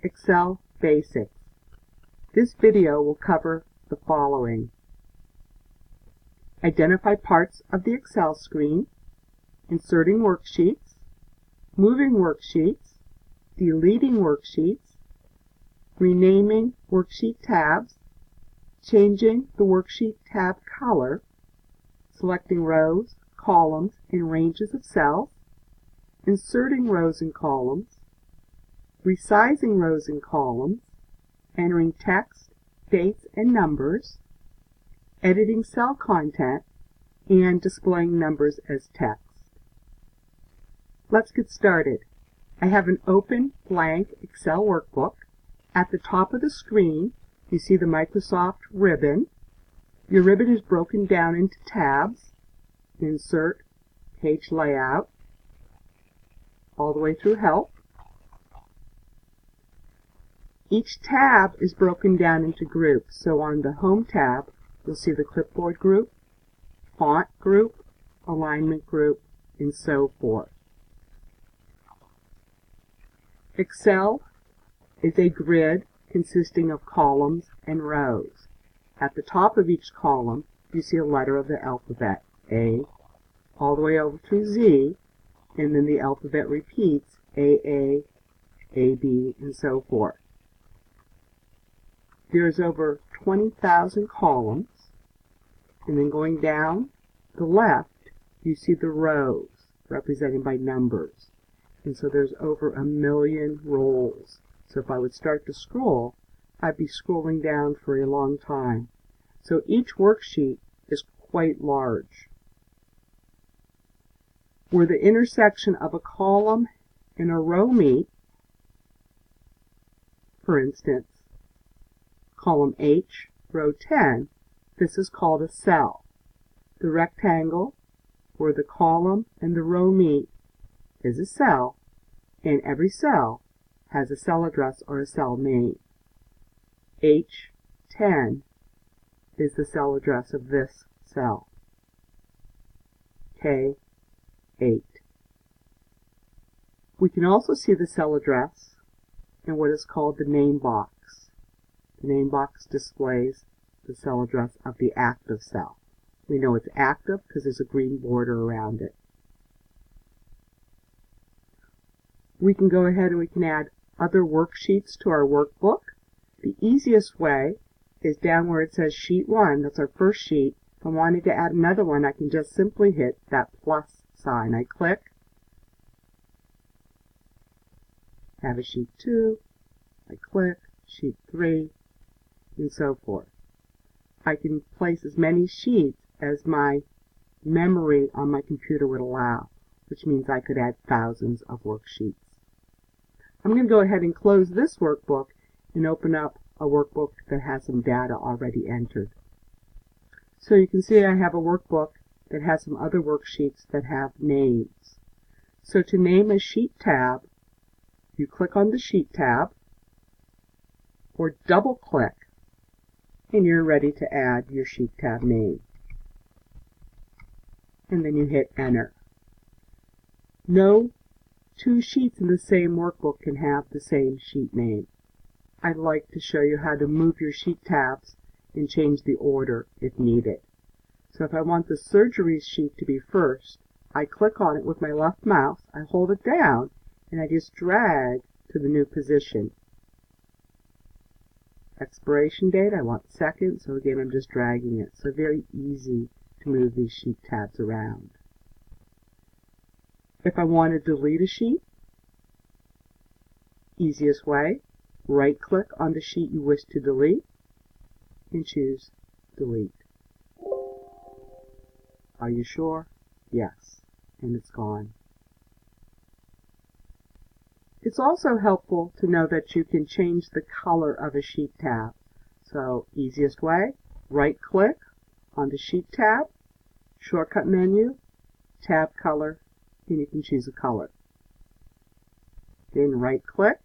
Excel Basics. This video will cover the following: identify parts of the Excel screen, inserting worksheets, moving worksheets, deleting worksheets, renaming worksheet tabs, changing the worksheet tab color, selecting rows, columns, and ranges of cells, inserting rows and columns, resizing rows and columns, entering text, dates, and numbers, editing cell content, and displaying numbers as text. Let's get started. I have an open blank Excel workbook. At the top of the screen, you see the Microsoft ribbon. Your ribbon is broken down into tabs: Insert, Page Layout, all the way through Help. Each tab is broken down into groups. So on the Home tab, you'll see the Clipboard group, Font group, Alignment group, and so forth. Excel is a grid consisting of columns and rows. At the top of each column, you see a letter of the alphabet, A, all the way over through Z, and then the alphabet repeats, AA, AB, and so forth. There's over 20,000 columns, and then going down the left, you see the rows represented by numbers. And so there's over 1 million rows. So if I would start to scroll, I'd be scrolling down for a long time. So each worksheet is quite large. Where the intersection of a column and a row meet, for instance, column H, row 10, this is called a cell. The rectangle where the column and the row meet is a cell, and every cell has a cell address or a cell name. H10 is the cell address of this cell. K8. We can also see the cell address in what is called the name box. The name box displays the cell address of the active cell. We know it's active because there's a green border around it. We can go ahead and we can add other worksheets to our workbook. The easiest way is down where it says Sheet 1, that's our first sheet. If I wanted to add another one, I can just simply hit that plus sign. I click, have a Sheet 2, I click, Sheet 3, and so forth. I can place as many sheets as my memory on my computer would allow, which means I could add thousands of worksheets. I'm going to go ahead and close this workbook and open up a workbook that has some data already entered. So you can see I have a workbook that has some other worksheets that have names. So to name a sheet tab, you click on the Sheet tab or double click, and you're ready to add your sheet tab name. And then you hit Enter. No two sheets in the same workbook can have the same sheet name. I'd like to show you how to move your sheet tabs and change the order if needed. So if I want the surgery sheet to be first, I click on it with my left mouse, I hold it down, and I just drag to the new position. Expiration date, I want second, so again I'm just dragging it. So very easy to move these sheet tabs around. If I want to delete a sheet, easiest way, right click on the sheet you wish to delete and choose Delete. Are you sure? Yes, and it's gone. It's also helpful to know that you can change the color of a sheet tab. So, easiest way, right click on the Sheet tab, shortcut menu, tab color, and you can choose a color. Then right click,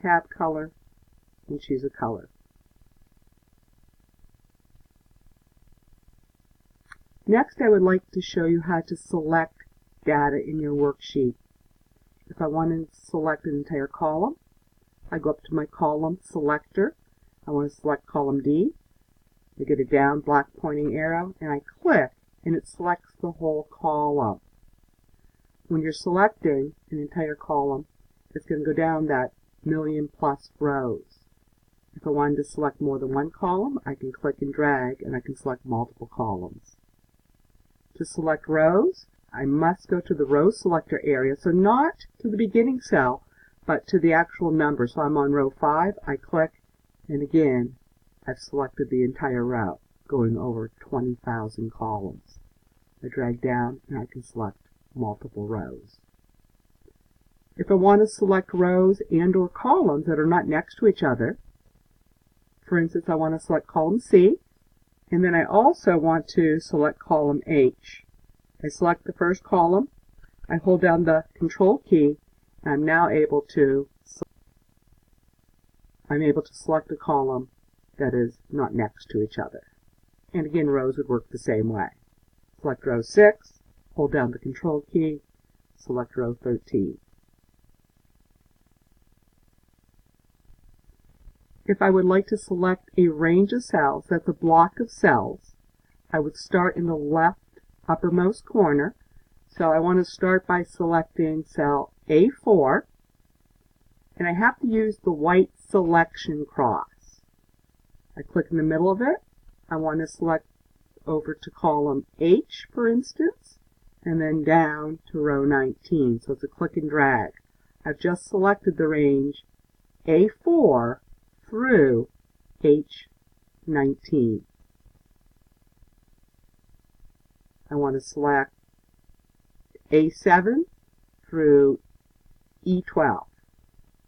tab color, and choose a color. Next, I would like to show you how to select data in your worksheet. If I want to select an entire column, I go up to my column selector. I want to select column D. I get a down black pointing arrow and I click and it selects the whole column. When you're selecting an entire column, it's going to go down that million plus rows. If I wanted to select more than one column, I can click and drag and I can select multiple columns. To select rows, I must go to the row selector area, so not to the beginning cell, but to the actual number. So I'm on row 5, I click, and again, I've selected the entire row, going over 20,000 columns. I drag down and I can select multiple rows. If I want to select rows and or columns that are not next to each other, for instance, I want to select column C, and then I also want to select column H. I select the first column, I hold down the Control key, and I'm now able to select a column that is not next to each other. And again, rows would work the same way. Select row 6, hold down the Control key, select row 13. If I would like to select a range of cells, that's a block of cells, I would start in the left uppermost corner. So I want to start by selecting cell A4, and I have to use the white selection cross. I click in the middle of it. I want to select over to column H, for instance, and then down to row 19. So it's a click and drag. I've just selected the range A4 through H19. I want to select A7 through E12.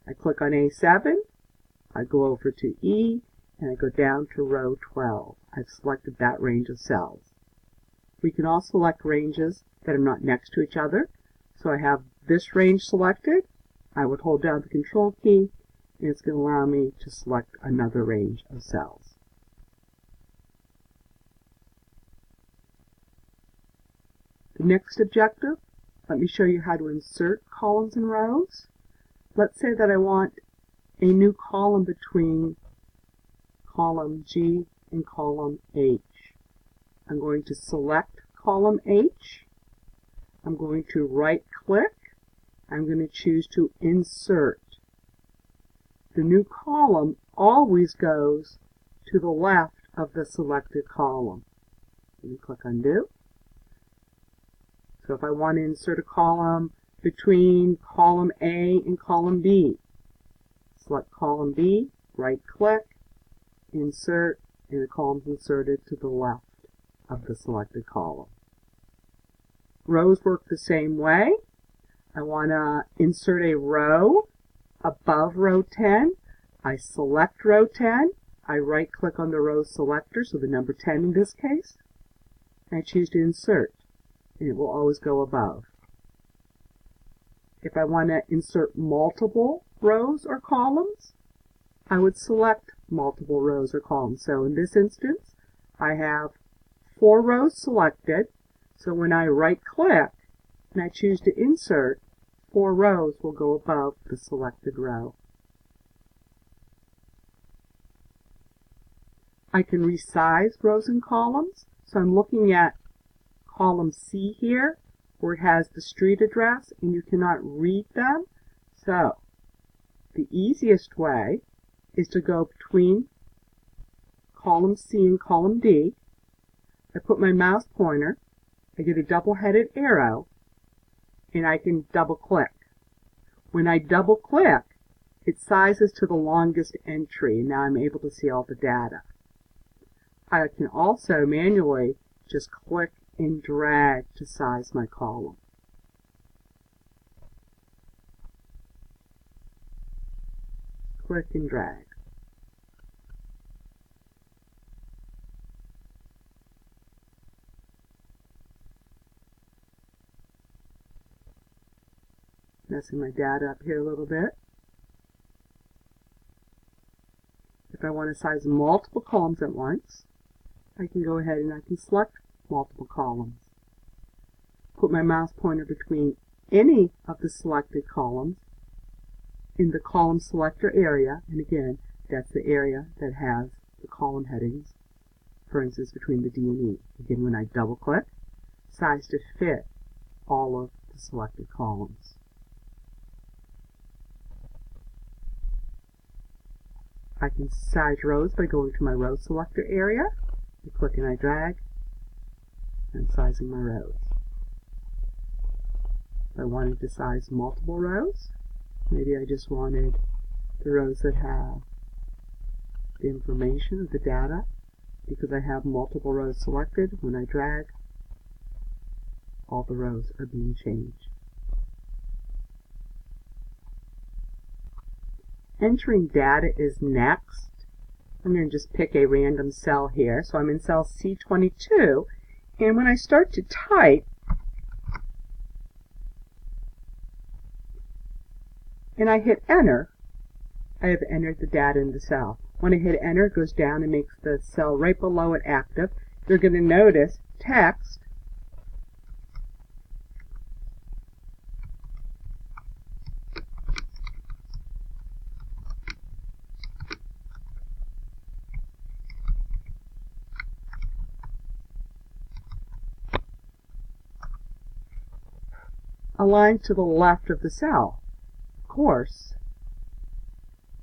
I click on A7, I go over to E, and I go down to row 12. I've selected that range of cells. We can all select ranges that are not next to each other. So I have this range selected. I would hold down the Control key, and it's going to allow me to select another range of cells. The next objective, let me show you how to insert columns and rows. Let's say that I want a new column between column G and column H. I'm going to select column H. I'm going to right click. I'm going to choose to insert. The new column always goes to the left of the selected column. Let me click undo. So if I want to insert a column between column A and column B, select column B, right click, insert, and the column is inserted to the left of the selected column. Rows work the same way. I want to insert a row above row 10. I select row 10. I right click on the row selector, so the number 10 in this case, and I choose to insert, and it will always go above. If I want to insert multiple rows or columns, I would select multiple rows or columns. So in this instance, I have 4 rows selected. So when I right click and I choose to insert, 4 rows will go above the selected row. I can resize rows and columns. So I'm looking at column C here, where it has the street address and you cannot read them. So the easiest way is to go between column C and column D. I put my mouse pointer, I get a double-headed arrow, and I can double click. When I double click, it sizes to the longest entry, and now I'm able to see all the data. I can also manually just click and drag to size my column. Click and drag. Messing my data up here a little bit. If I want to size multiple columns at once, I can go ahead and I can select multiple columns. Put my mouse pointer between any of the selected columns in the column selector area, and again, that's the area that has the column headings, for instance, between the D and E. Again, when I double click, size to fit all of the selected columns. I can size rows by going to my row selector area. I click and I drag, and sizing my rows. If I wanted to size multiple rows, maybe I just wanted the rows that have the information of the data, because I have multiple rows selected. When I drag, all the rows are being changed. Entering data is next. I'm going to just pick a random cell here. So I'm in cell C22, and when I start to type, and I hit enter, I have entered the data in the cell. When I hit enter, it goes down and makes the cell right below it active. You're going to notice text aligned to the left of the cell. Of course,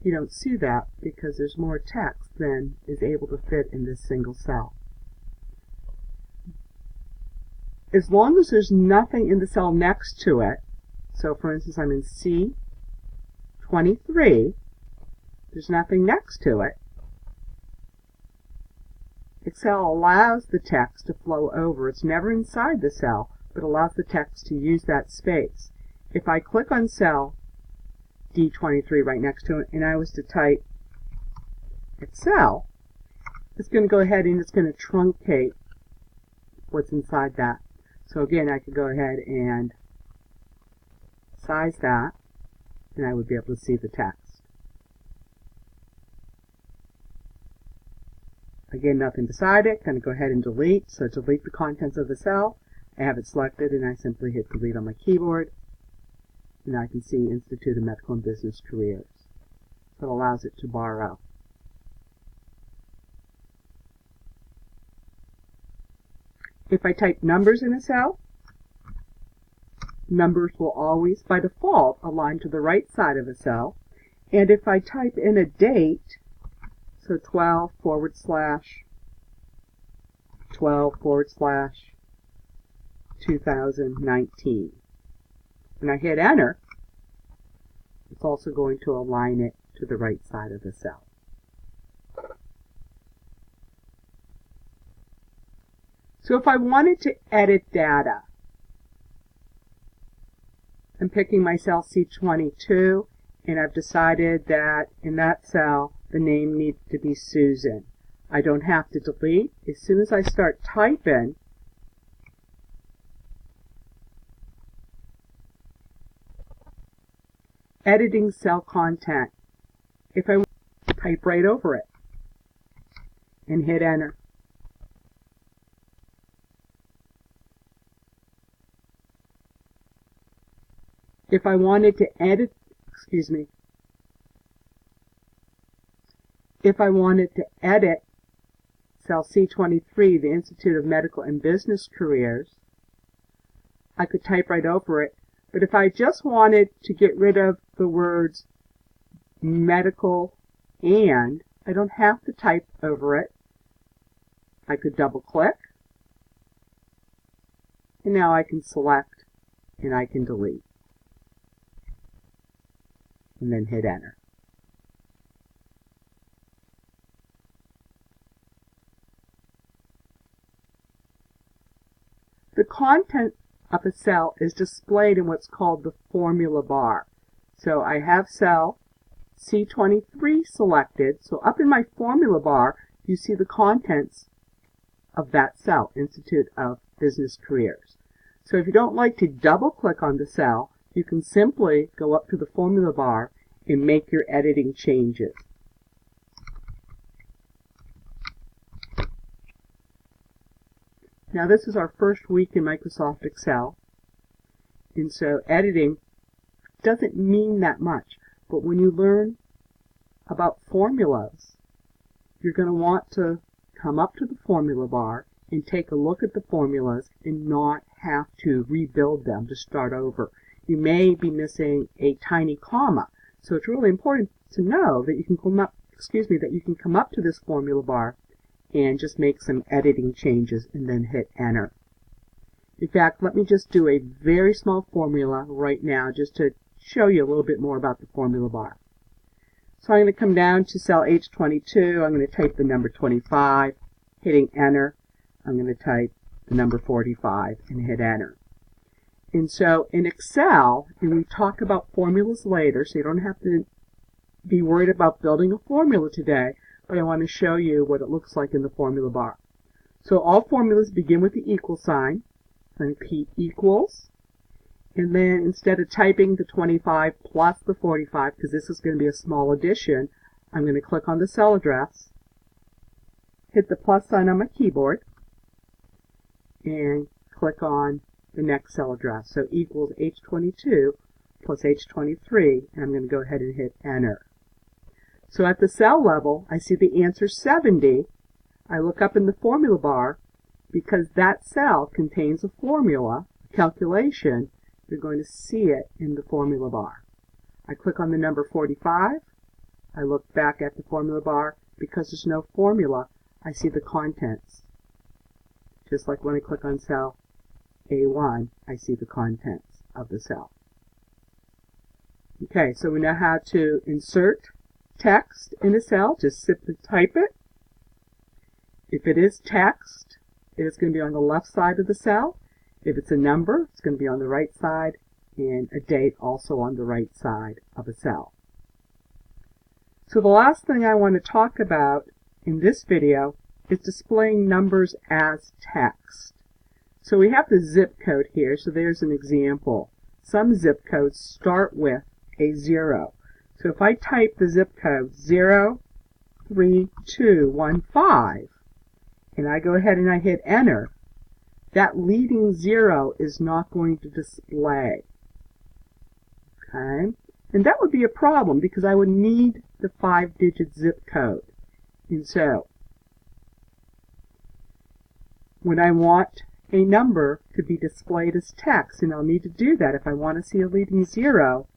you don't see that because there's more text than is able to fit in this single cell. As long as there's nothing in the cell next to it, so for instance I'm in C23, there's nothing next to it, Excel allows the text to flow over. It's never inside the cell, but allows the text to use that space. If I click on cell D23 right next to it, and I was to type Excel, it's going to go ahead and it's going to truncate what's inside that. So again, I could go ahead and size that, and I would be able to see the text. Again, nothing beside it. Going to go ahead and delete. So delete the contents of the cell. I have it selected, and I simply hit delete on my keyboard. And I can see Institute of Medical and Business Careers. So it allows it to borrow. If I type numbers in a cell, numbers will always, by default, align to the right side of a cell. And if I type in a date, so 12/12/2019. When I hit enter, it's also going to align it to the right side of the cell. So if I wanted to edit data, I'm picking my cell C22, and I've decided that in that cell the name needs to be Susan. I don't have to delete. As soon as I start typing, editing cell content, if I want to type right over it and hit enter. If I wanted to edit, if I wanted to edit cell C23, the Institute of Medical and Business Careers, I could type right over it. But if I just wanted to get rid of the words medical and, I don't have to type over it. I could double click, and now I can select and I can delete. And then hit enter. The content of a cell is displayed in what's called the formula bar. So I have cell C23 selected. So up in my formula bar, you see the contents of that cell, Institute of Business Careers. So if you don't like to double click on the cell, you can simply go up to the formula bar and make your editing changes. Now this is our first week in Microsoft Excel, and so editing doesn't mean that much. But when you learn about formulas, you're going to want to come up to the formula bar and take a look at the formulas and not have to rebuild them to start over. You may be missing a tiny comma, so it's really important to know that you can come up to this formula bar and just make some editing changes and then hit enter. In fact, let me just do a very small formula right now just to show you a little bit more about the formula bar. So I'm going to come down to cell H22. I'm going to type the number 25, hitting enter. I'm going to type the number 45 and hit enter. And so in Excel, and we talk about formulas later, so you don't have to be worried about building a formula today, but I want to show you what it looks like in the formula bar. So all formulas begin with the equal sign. I'm going to repeat equals. And then instead of typing the 25 plus the 45, because this is going to be a small addition, I'm going to click on the cell address, hit the plus sign on my keyboard, and click on the next cell address. So equals H22 plus H23, and I'm going to go ahead and hit enter. So at the cell level, I see the answer 70. I look up in the formula bar. Because that cell contains a formula, a calculation, you're going to see it in the formula bar. I click on the number 45. I look back at the formula bar. Because there's no formula, I see the contents. Just like when I click on cell A1, I see the contents of the cell. Okay, so we know how to insert text in a cell. Just simply type it. If it is text, it is going to be on the left side of the cell. If it's a number, it's going to be on the right side, and a date also on the right side of a cell. So the last thing I want to talk about in this video is displaying numbers as text. So we have the zip code here, so there's an example. Some zip codes start with a 0. So if I type the zip code 03215, and I go ahead and I hit enter, that leading 0 is not going to display. Okay? And that would be a problem because I would need the 5-digit zip code. And so, when I want a number to be displayed as text, and I'll need to do that if I want to see a leading 0,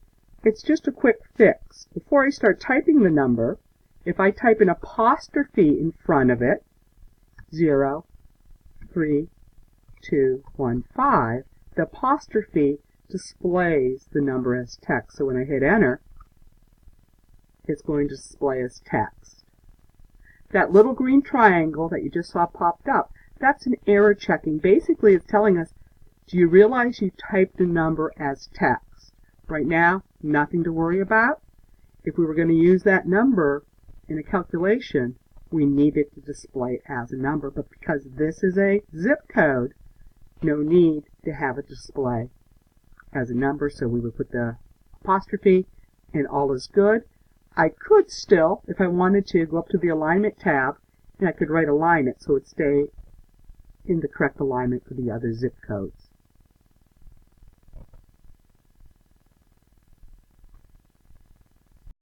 it's just a quick fix. Before I start typing the number, if I type an apostrophe in front of it, 03215, the apostrophe displays the number as text. So when I hit enter, it's going to display as text. That little green triangle that you just saw popped up, that's an error checking. Basically, it's telling us, do you realize you typed a number as text? Right now, nothing to worry about. If we were going to use that number in a calculation, we need it to display as a number, but because this is a zip code, no need to have it display as a number, so we would put the apostrophe and all is good. I could still, if I wanted to, go up to the alignment tab and I could right align it so it would stay in the correct alignment for the other zip codes.